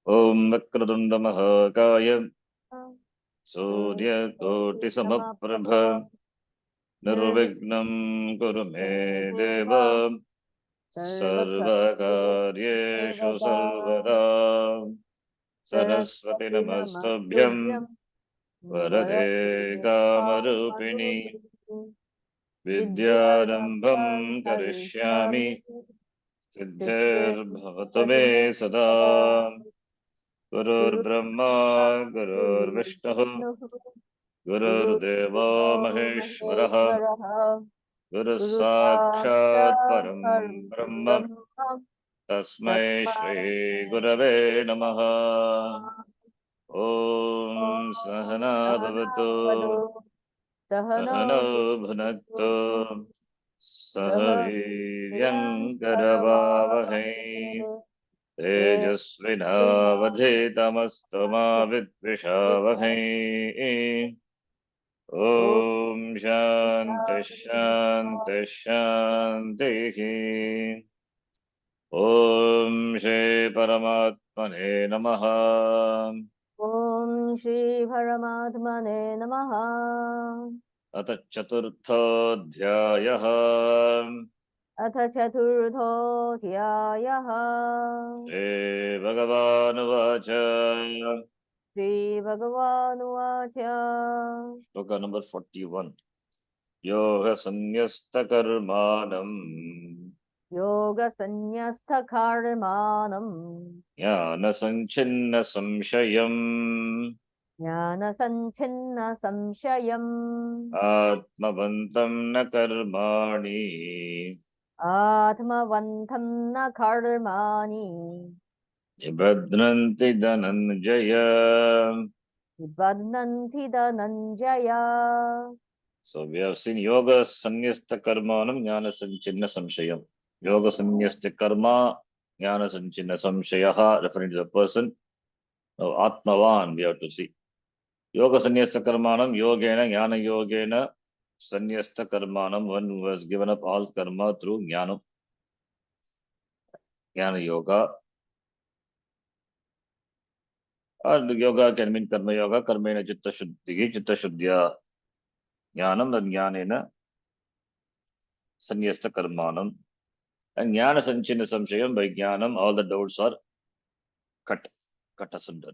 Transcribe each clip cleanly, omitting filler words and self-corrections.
Om Vakratunda Mahakaya Surya Koti Samaprabha Nirvignam Kuru Me Deva Sarvakaryeshu Sarvada Saraswati Namastabhyam Varade Kamarupini Vidyarambham Karishyami Siddhir Me Sada Gurur Brahma Gurur Vishnu Gurur Deva Maheshwaraha Guru Sakshat Param Brahma Tasmai Shri Gurave Namaha Om Sahana Bhavatu Sahano Bhunaktu Sahaviryam Karavavahai Tejasvinavadhetamastu Vidvishavahai Om Shanti Shanti Shanti Om Shri Paramatmane Namaha Om Shri Paramatmane Namaha. Atha Chaturthodhyayaha Atha Chaturthodhyayaha. Shri Bhagavan Vacha Shri Bhagavan Vacha. Shloka number 41 Yoga Sanyasta Karmanam Yoga Sanyastha Karmanam. Jnana Sanchinna Samshayam Jnana Sanchinna Samshayam. Atmavantam na karmani Atmavantam na karmani. Nibadranti dhananjaya. Nibadnanti dhananjaya. So we have seen yoga sanyasta karmanam jnana sanchinna samshayam. Yoga sanyasta karma jnana sanchinna samshayaha, referring to the person. Now Atmavan we have to see. Yoga sanyasta karmanam yogena jnana yogena sanyasta karmanam, one who has given up all karma through jnana yoga. Or yoga can mean karma yoga, karmena chitta shuddhi, chitta shuddhya jnanam, then jnanena sanyasta karmanam. And jnana sanchina samshayam, by jnanam all the doubts are cut asunder.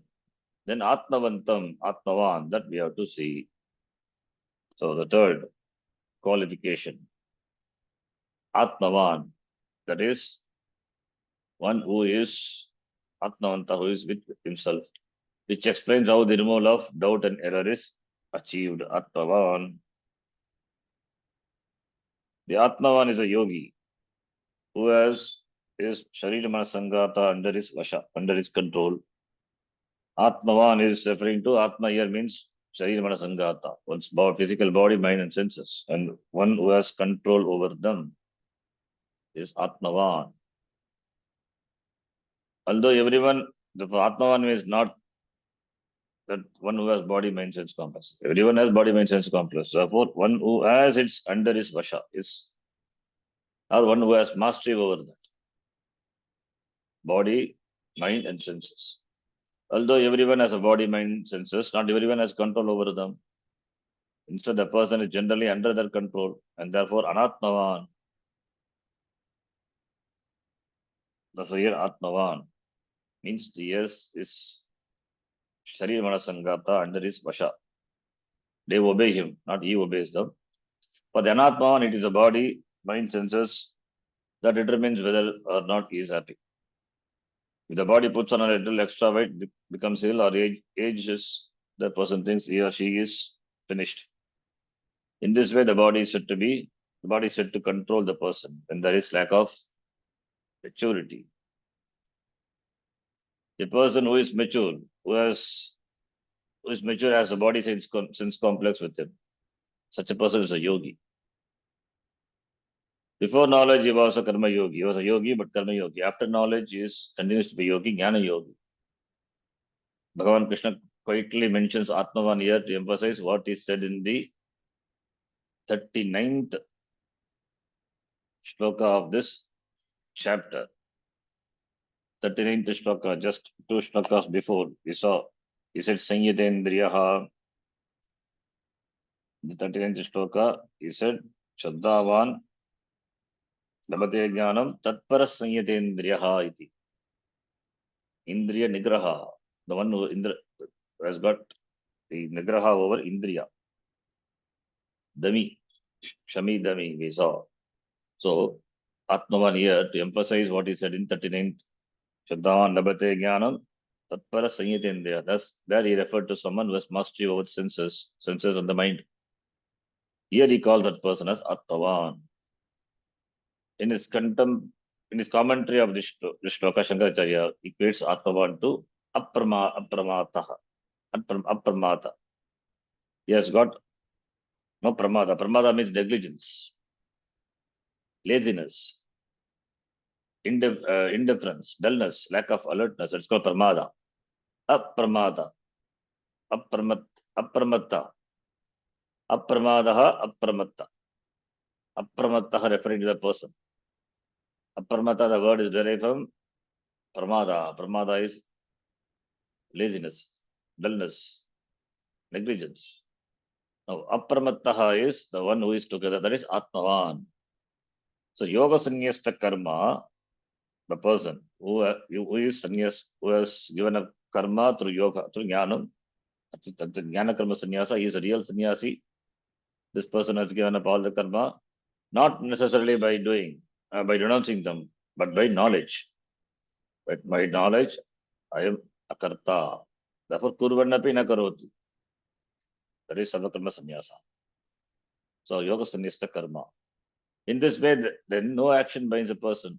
Then atmavantam, atmavan, that we have to see. So the third qualification, atmavan, that is one who is atmavanta, who is with himself, which explains how the removal of doubt and error is achieved. Atmavan. The atmavan is a yogi who has his sharira manasangata under his vasha, under his control. Atmavan is referring to Atma here means Sharira Mana Sangata, one's physical body, mind, and senses, and one who has control over them is Atmavan. Although everyone, the Atmavan is not that one who has body, mind, sense complex. Everyone has body, mind, sense complex. Therefore, one who has its under his vasha is, or one who has mastery over that body, mind, and senses. Although everyone has a body, mind, senses, not everyone has control over them. Instead, the person is generally under their control, and therefore Anatmavan. That's here Atmavan means the yes is Sharir Manasangata under his Vasha. They obey him, not he obeys them. For the Anatmavan, it is a body, mind, senses that determines whether or not he is happy. If the body puts on a little extra weight, becomes ill or ages, the person thinks he or she is finished. In this way, the body is said to control the person when there is lack of maturity. A person who is mature, who is mature, has a body sense complex with him. Such a person is a yogi. Before knowledge, he was a karma yogi. He was a yogi, but karma yogi. After knowledge, he continues to be yogi, jnana yogi. Bhagavan Krishna quietly mentions Atmavan here to emphasize what is said in the 39th shloka of this chapter. 39th shloka, just two shlokas before, we saw, he said Sanyatendriyaha. The 39th shloka, he said Shraddhavan Labhate Jnanam Tatpara Sanyatendriyaha iti. Indriya Nigraha, the one who has got the Nigraha over Indriya. Dami, Shami Dami, we saw. So, Atmavan here, to emphasize what he said in 39th, Shraddhavan Labhate Jnanam Tatpara Sanyatendriya. Thus, there he referred to someone who has mastery over senses of the mind. Here he calls that person as Atmavan. In his commentary of this shloka, Shankaracharya equates Atmavan to Apramata. He has got no pramada. Pramada means negligence, laziness, indifference, dullness, lack of alertness. It's called pramada. Apramada. Apramatta. Apramadaha apramatta. Apramatta referring to the person. Apramatta, the word is derived from pramada. Pramada is laziness, dullness, negligence. Now, apramattaha is the one who is together. That is Atmavan. So, yoga sannyasta karma, the person who is sannyas, who has given a karma through yoga, through jnanam, jnana karma sannyasa, he is a real sannyasi. This person has given up all the karma, not necessarily by by renouncing them, but by knowledge. But by knowledge, I am akarta. Therefore, kurvannapi na karoti. That is sarvakarma sannyasa. So, yoga sannyasta karma. In this way, then no action binds a person.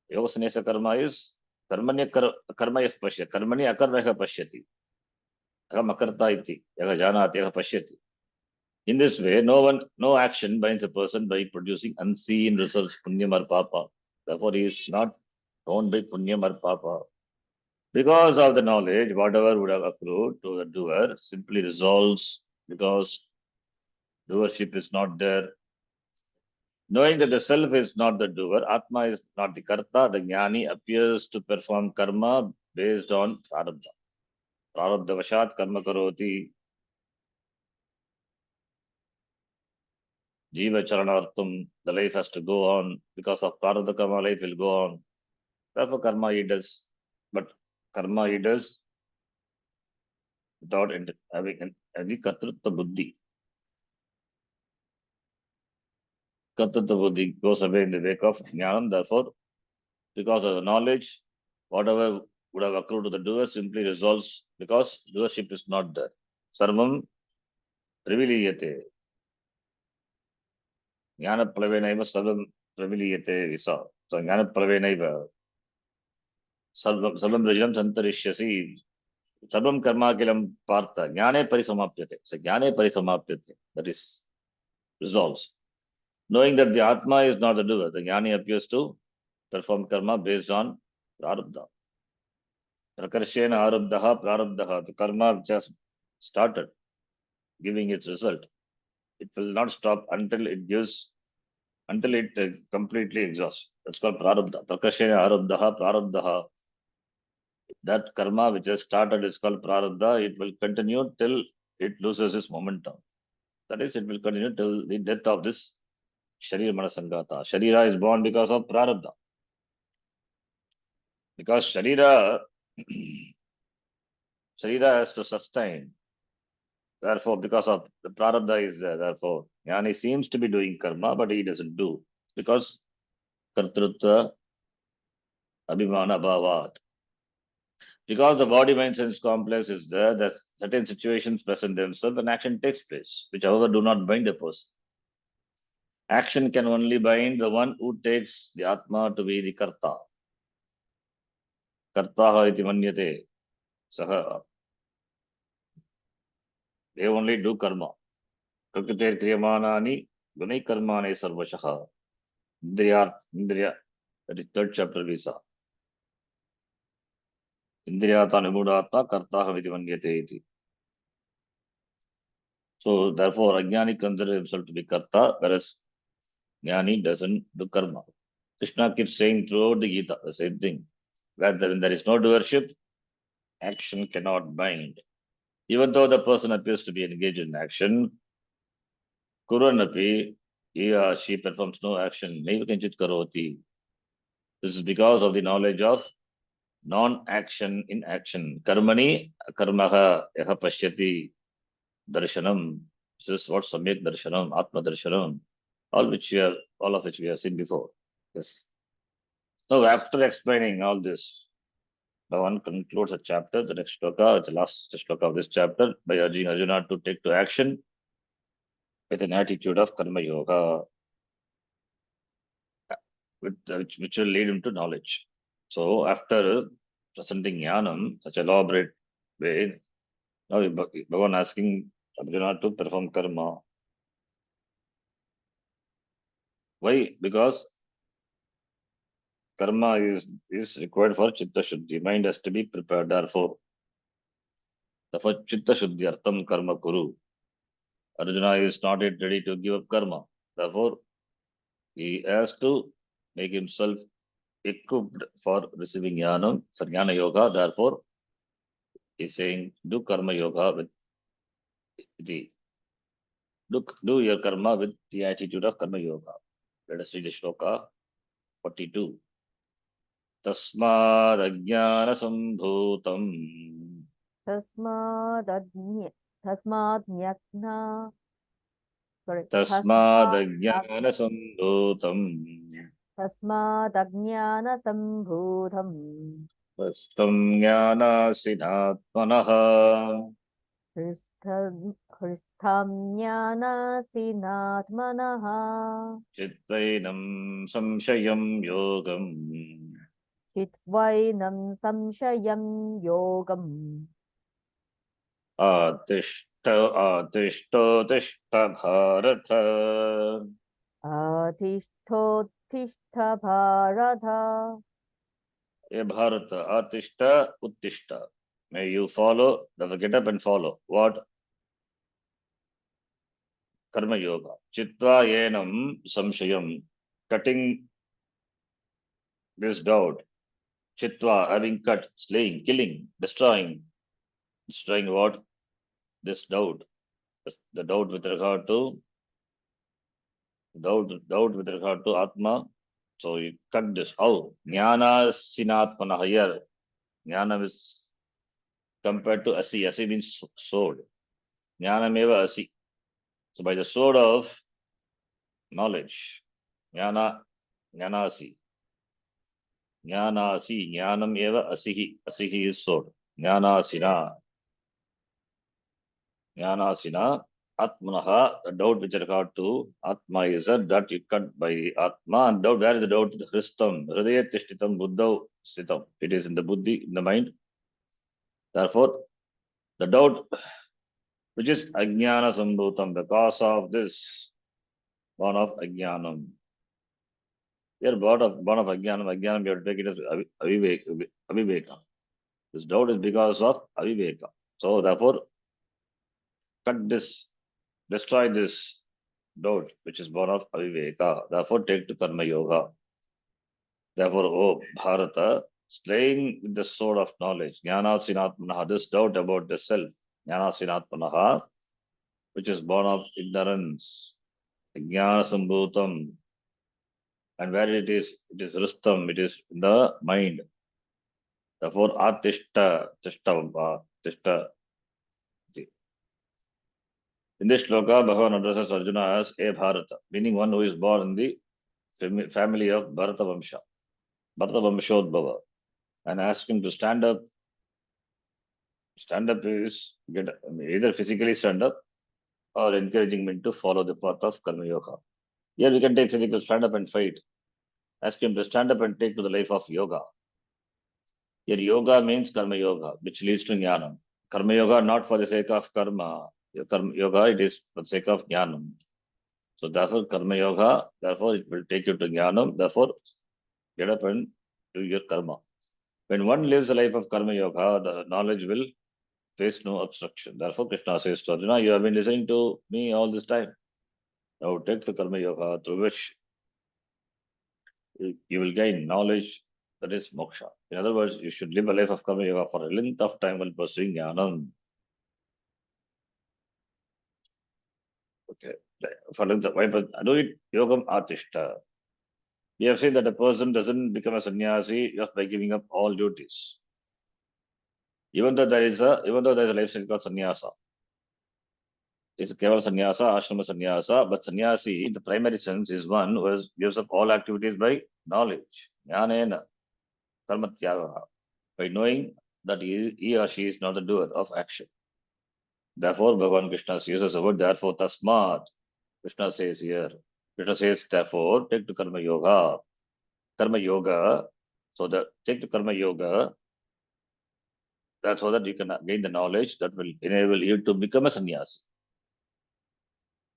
Yoga sannyasa karma is karmanya karmayah pasya. Karmani akarmaya pashyati. Aham akarta iti. Yaga janati, yaga pashyati. In this way, no action binds a person by producing unseen results, punyam or papa. Therefore, he is not owned by punyam or papa. Because of the knowledge, whatever would have accrued to the doer simply resolves because doership is not there. Knowing that the self is not the doer, Atma is not the karta, the jnani appears to perform karma based on prarabdha. Prarabdha vashat karma karoti. Jiva charanartham, the life has to go on. Because of prarabdha karma, life will go on. Therefore, karma he does. But karma he does without having any kartrutva buddhi. Kartrutva buddhi goes away in the wake of jnanam. Therefore, because of the knowledge, whatever would have accrued to the doer simply resolves because doership is not there. Sarvam priviliyate. Jnana plavenaiva sarvam priviliyate visa. So jnana plavenaiva sarvam rajam santarishyasi. Sarvam karma kilam partha. Jnane parisamapyate. So jnane parisamapyate. That is resolves. Knowing that the Atma is not the doer, the jnani appears to perform karma based on prarabdha. Prakarshena arabdhaha prarabdhaha. The karma which has started giving its result. It will not stop until it completely exhausts. That's called prarabdha. Prakashena arabdhaha prarabdhaha. That karma which has started is called prarabdha. It will continue till it loses its momentum. That is, it will continue till the death of this Sharira Manasangata. Sharira is born because of prarabdha. Because Sharira has to sustain. Therefore, because of the prarabdha is there, therefore, Jnani seems to be doing karma, but he doesn't do. Because kartrutva abhimana bhavat. Because the body mind sense complex is there, that certain situations present themselves and action takes place, which however do not bind a person. Action can only bind the one who takes the Atma to be the karta. Kartaha iti manyate. Saha. They only do karma. Prakriter kriyamanani gunai karmane sarvashaha. Indriya. That is third chapter we saw. Indriyata nimudatma kartaha iti manyate iti. So therefore, Ajnani considers himself to be karta, whereas Jnani doesn't do karma. Krishna keeps saying throughout the Gita the same thing. when there is no doership, action cannot bind. Even though the person appears to be engaged in action, Kuranapi, he or she performs no action. Naiva kinchit karoti. This is because of the knowledge of non-action in action. Karmani karmaha yaha pashyati darshanam. This is what Samyak darshanam, Atma darshanam, all of which we have seen before. Yes. Now, after explaining all this, Bhagavan concludes a chapter, the next shloka, the last shloka of this chapter, by urging Arjuna to take to action with an attitude of karma yoga, which will lead him to knowledge. So, after presenting jnanam, such elaborate way, now Bhagavan asking Arjuna to perform karma. Why? Because karma is required for chitta shuddhi. Mind has to be prepared. Therefore, chitta shuddhi artham karma kuru. Arjuna is not yet ready to give up karma. Therefore, he has to make himself equipped for receiving jnana, for jnana yoga. Therefore, he is saying, do karma yoga with the do your karma with the attitude of karma yoga. Let us read the shloka 42. Tasmad ajnana sambhutam. तस्माद् Tasmad ajnana sambhutam. तस्मादज्ञानसम्भूतम् Vastam jnanasinatmanah. हृस्थं ज्ञानासिनात्मनः चित्वैनं संशयं योगम्. चित्वैनं संशयं योगम् आतिष्ठ आतिष्ठोतिष्ठ Bharat. आतिष्ठोत्तिष्ठ Bharat Hey Bharat, Atishta Uttishta. May you follow, get up and follow. What? Karma Yoga. Chitva Yenam Samshayam. Cutting this doubt. Chitva, having cut, slaying, killing, destroying. Destroying what? This doubt. The doubt with regard to Atma. So you cut this. How? Jnana Sinatmana here. Jnana is compared to Asi. Asi means sword. Jnana meva Asi. So by the sword of knowledge, jnanasi, jnanam eva asihi is sword. Jnanasina, atmanaha, the doubt which regard to atma is that you cut by atma, and doubt, where is the doubt? The hristam, hridaya tishtitam, buddha stitam. It is in the buddhi, in the mind. Therefore, the doubt which is ajnana sambhutam, the cause of this, born of ajnanam. Here, born of ajnanam, we have to take it as aviveka. This doubt is because of aviveka. So therefore, cut this, destroy this doubt, which is born of aviveka. Therefore, take to karma yoga. Therefore, O Bharata, slaying with the sword of knowledge, jnana sinatmanaha, this doubt about the self, jnana sinatmanaha, which is born of ignorance, jnana sambhutam, and where it is ristam, it is in the mind. Therefore, atishta, tishta. In this shloka, Bhagavan addresses Arjuna as a Bharata, meaning one who is born in the family of Bharata Vamsha, Bharata Vamshodbhava, and asks him to stand up. Stand up is either physically stand up or encouraging him to follow the path of Karma Yoga. Here we can take physical stand up and fight. Ask him to stand up and take to the life of yoga. Here yoga means Karma Yoga, which leads to Jnanam. Karma Yoga not for the sake of karma. Yoga, it is for the sake of Jnanam. So therefore, Karma Yoga, therefore it will take you to Jnanam. Therefore, get up and do your karma. When one lives a life of Karma Yoga, the knowledge will face no obstruction. Therefore, Krishna says to Arjuna, you have been listening to me all this time. Now take the Karma Yoga through which you will gain knowledge, That is moksha. In other words, you should live a life of karma yoga for a length of time while pursuing jnanam. Okay. For length of, why do it yogam atishta. We have seen that a person doesn't become a sannyasi just by giving up all duties. Even though there is a lifestyle called sannyasa. It's keval sannyasa, ashrama sannyasa, but sannyasi, in the primary sense, is one who gives up all activities by knowledge. Jnanena, karma tyagaha. By knowing that he or she is not the doer of action. Therefore, Bhagavan Krishna uses the word therefore tasmat. Krishna says here. Krishna says, therefore, take to karma yoga. Karma yoga. So that take to karma yoga. That's so that you can gain the knowledge that will enable you to become a sannyasi.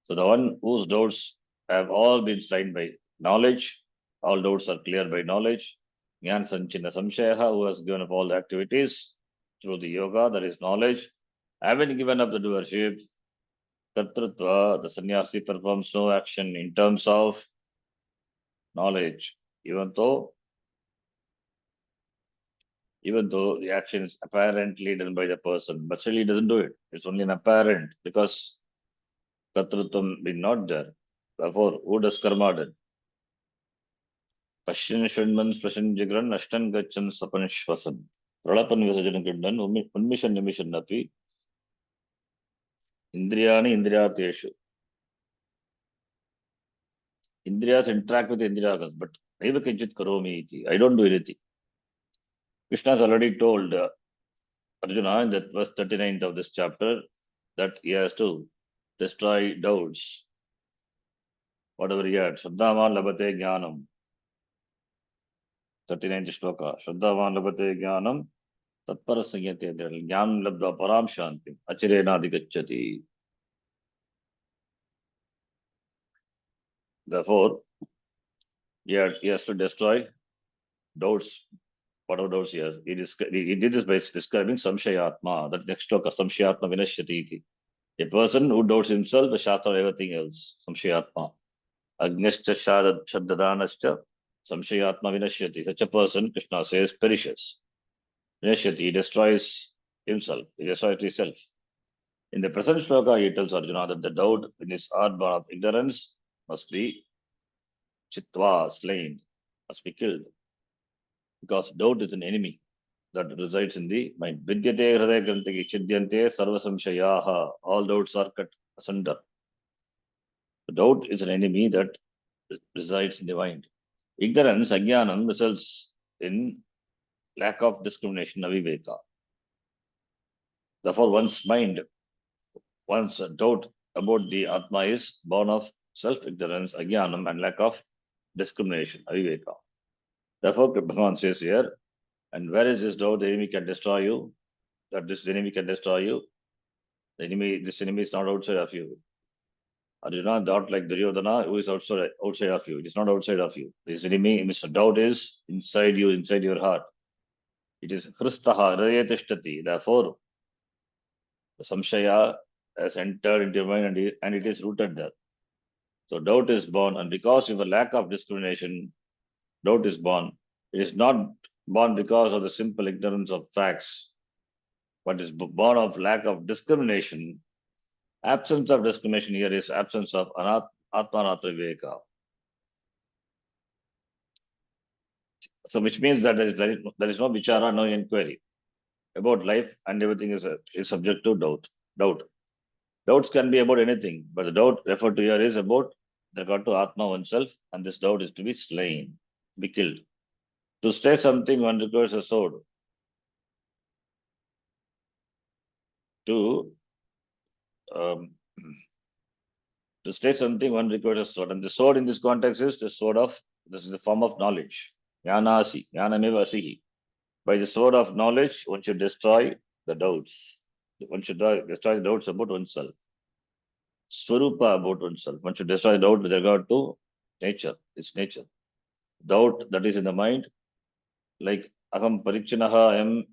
So the one whose doubts have all been slain by knowledge, all doubts are cleared by knowledge. Jnana sanchina samshayaha, who has given up all the activities through the yoga, that is knowledge. Having given up the doership, Kartrutva, the sannyasi performs no action in terms of knowledge, even though the action is apparently done by the person, but still he doesn't do it. It's only an apparent because Kartrutvam is not there. Therefore, who does karma then? Pashin Shunman, Spashin Jigran, Ashtan Gachan, Sapan Shwasan. Pralapan Visajan Kundan, Unmission Emission Napi, Indriyani Indriyateshu. Indriyas interact with Indriyagas, but Naiva Kinchit Karomi iti. I don't do anything. Krishna has already told Arjuna in that verse 39th of this chapter that he has to destroy doubts. Whatever he had. Shraddhavan labate jnanam. 39th shloka. Shraddhavan labate jnanam. Tatpara sangyate jnanam labdha param shanti. Achirena adhigacchati. Therefore, he has to destroy doubts. Whatever doubts he has. He did this by describing samshayatma. That next shloka. Samshayatma vinashyati iti. A person who doubts himself, the Shastra, everything else. Samshayatma. Agnyascha Shaddadanascha Samshayatma Vinashyati. Such a person, Krishna says, perishes. Vinashyati, he destroys himself. He destroys himself. In the present shloka, he tells Arjuna that the doubt in his heart born of ignorance must be chitva, slain, must be killed. Because doubt is an enemy that resides in the mind. Vidyate hridaya grantaki chidyante sarva samshayaha. All doubts are cut asunder. The doubt is an enemy that resides in the mind. Ignorance, ajnanam, results in lack of discrimination, aviveka. Therefore, one's mind, one's doubt about the Atma is born of self-ignorance, ajnanam, and lack of discrimination, aviveka. Therefore, Bhagavan says here, and where is this doubt? The enemy can destroy you. That this enemy can destroy you. This enemy is not outside of you. Arjuna, doubt like Duryodhana, who is outside of you. It is not outside of you. This enemy, Mr. Doubt, is inside you, inside your heart. It is Hristaha, Hridayatishthati. Therefore, the Samshaya has entered into your mind and it is rooted there. So doubt is born, and because of a lack of discrimination, doubt is born. It is not born because of the simple ignorance of facts, but is born of lack of discrimination. Absence of discrimination here is absence of Atmanatra Viveka. So which means that there is no vichara, no inquiry about life, and everything is subject to doubt. Doubts can be about anything, but the doubt referred to here is about regard to Atma oneself, and this doubt is to be slain, be killed. To slay something, one requires a sword. To slay something, one requires a sword, and the sword in this context is this is the form of knowledge. Jnanasi, jnanameva asihi. By the sword of knowledge, one should destroy the doubts. One should destroy the doubts about oneself. Swarupa about oneself. One should destroy doubt with regard to nature, its nature. Doubt that is in the mind, like aham parichinaha, I am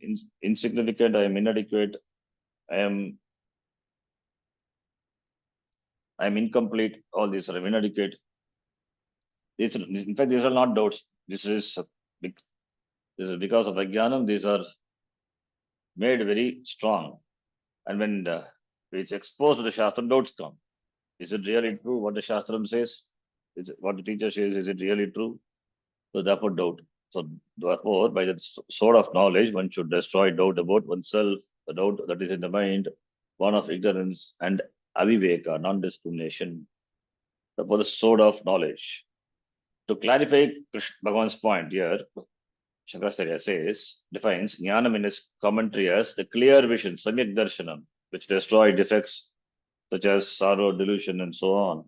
insignificant, I am inadequate, I am incomplete, all these are inadequate. In fact, these are not doubts. This is This is because of Ajnanam, these are made very strong. And when it's exposed to the Shastra, doubts come. Is it really true what the Shastram says? Is it, what the teacher says, is it really true? So therefore doubt. So therefore, by the sword of knowledge, one should destroy doubt about oneself, the doubt that is in the mind, one of ignorance and aviveka, non-discrimination. Therefore, the sword of knowledge. To clarify Bhagavan's point here, Shankaracharya says, defines Jnanam in his commentary as the clear vision, Samyak Darshanam, which destroy defects such as sorrow, delusion, and so on.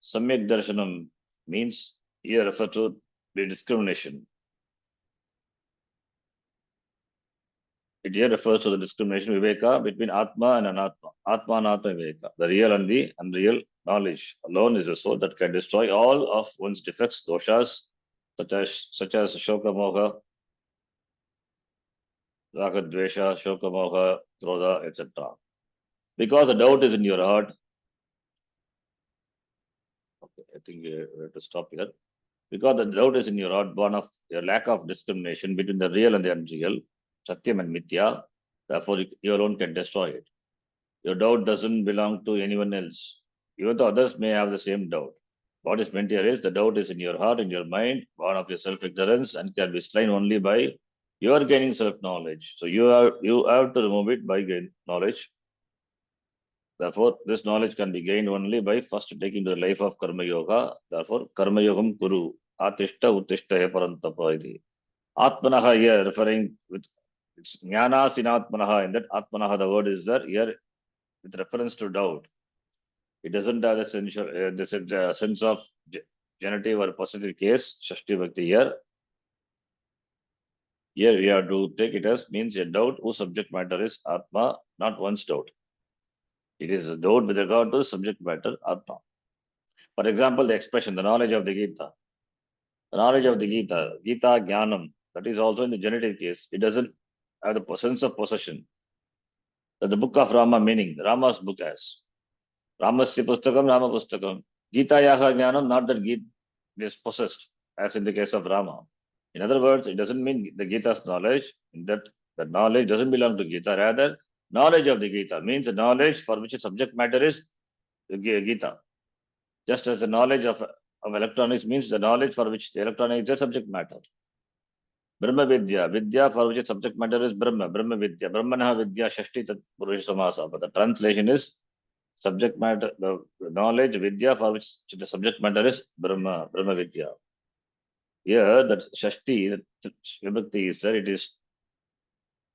Samyak Darshanam means here refer to the discrimination. It here refers to the discrimination viveka between Atma and Anatma, Atma and Atma viveka, the real and the unreal knowledge. Alone is a soul that can destroy all of one's defects, doshas, such as Shoka Moha, Raga Dvesha, Shoka Moha, Krodha, etc. Because the doubt is in your heart. Okay, I think we have to stop here. Because the doubt is in your heart, born of your lack of discrimination between the real and the unreal, Satyam and Mithya, therefore you alone can destroy it. Your doubt doesn't belong to anyone else. Even though others may have the same doubt. What is meant here is the doubt is in your heart, in your mind, born of your self-ignorance, and can be slain only by your gaining self-knowledge. So you have to remove it by gain knowledge. Therefore, this knowledge can be gained only by first taking the life of Karma Yoga. Therefore, Karma Yogam Kuru, Atishta Uttishta He Parantapa iti. Atmanaha here referring with it's Jnana Sinatmanaha. In that Atmanaha, the word is there here with reference to doubt. It doesn't have the sense of genitive or possessive case, Shashti Bhakti here. Here we have to take it as means a doubt whose subject matter is Atma, not one's doubt. It is a doubt with regard to subject matter, Atma. For example, the expression, the knowledge of the Gita. The knowledge of the Gita, Gita Jnanam, that is also in the genitive case. It doesn't have the sense of possession. That the book of Rama meaning, Rama's book has. Ramasya Pustakam, Rama Pustakam. Gita Yaha Jnanam, not that Gita is possessed, as in the case of Rama. In other words, it doesn't mean the Gita's knowledge, in that the knowledge doesn't belong to Gita. Rather, knowledge of the Gita means the knowledge for which the subject matter is the Gita. Just as the knowledge of electronics means the knowledge for which the electronics is the subject matter. Brahma Vidya, Vidya for which the subject matter is Brahma, Brahma Vidya, Brahmanaha Vidya Shashti Tat Purusha Samasa. But the translation is subject matter, the knowledge, Vidya for which the subject matter is Brahma, Brahma Vidya. Here, that Shashti, the Vibhakti is there, it is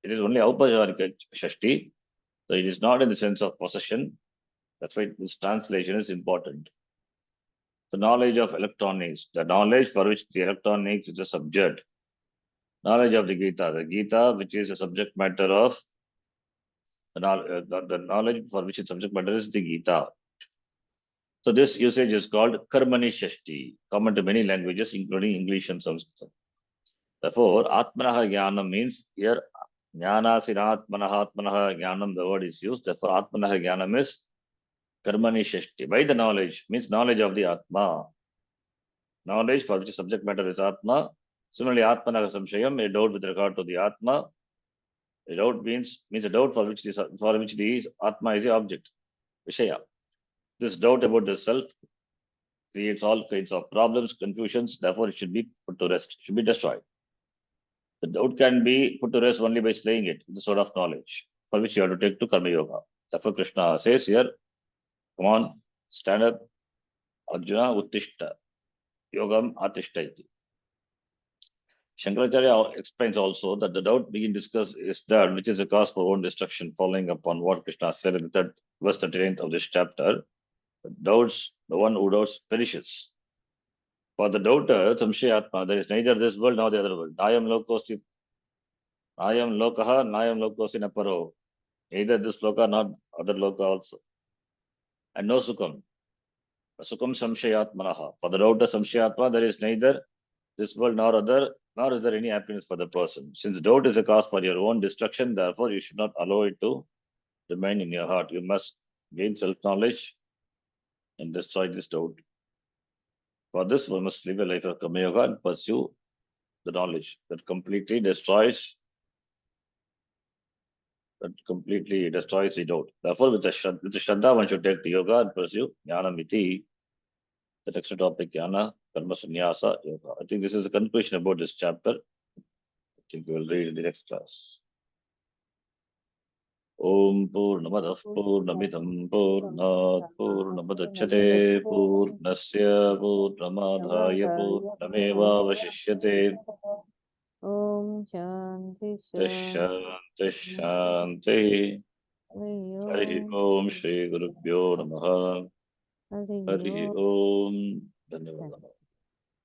only Aupajarika Shashti, so it is not in the sense of possession. That's why this translation is important. The knowledge of electronics, the knowledge for which the electronics is a subject. Knowledge of the Gita, which is a subject matter of the knowledge for which its subject matter is the Gita. So this usage is called Karmani Shashti, common to many languages, including English and Sanskrit. Therefore, Atmanaha Jnanam means here Jnana Sinatmanaha Atmanaha Jnanam, the word is used. Therefore, Atmanaha Jnanam is Karmani Shashti. By the knowledge means knowledge of the Atma. Knowledge for which subject matter is Atma. Similarly, Atmanaha Samshayam, a doubt with regard to the Atma. A doubt means a doubt for which the Atma is the object, Vishaya. This doubt about the self creates all kinds of problems, confusions. Therefore, it should be put to rest, should be destroyed. The doubt can be put to rest only by slaying it, the sword of knowledge, for which you have to take to Karma Yoga. Therefore, Krishna says here, come on, stand up, Arjuna Uttishta, Yogam Atishta iti. Shankaracharya explains also that the doubt being discussed is that which is a cause for own destruction, following upon what Krishna said in the third verse 39th of this chapter. Doubts, the one who doubts perishes. For the doubter, Samshayatma, there is neither this world nor the other world. Nayam lokosti, Nayam lokaha, Nayam lokosi naparo. Neither this loka nor other loka also. And no sukham. Sukham Samshayatmanaha. For the doubter Samshayatma, there is neither this world nor other, nor is there any happiness for the person. Since doubt is a cause for your own destruction, therefore you should not allow it to remain in your heart. You must gain self-knowledge and destroy this doubt. For this, one must live a life of Karma Yoga and pursue the knowledge that completely destroys the doubt. Therefore, with the Shraddha, one should take yoga and pursue Jnana Miti. The next topic, Jnana Karma Sannyasa Yoga. I think this is a conclusion about this chapter. I think we will read in the next class. Om Purnamadah Purnamidam Purnat Purnamadachyate Purnasya Purnamadhaya Purnameva Vashishyate. Om Shanti Shanti Shanti. Harihi Om Shri Gurubhyo Namaha. Harihi Om. Dhanyavada.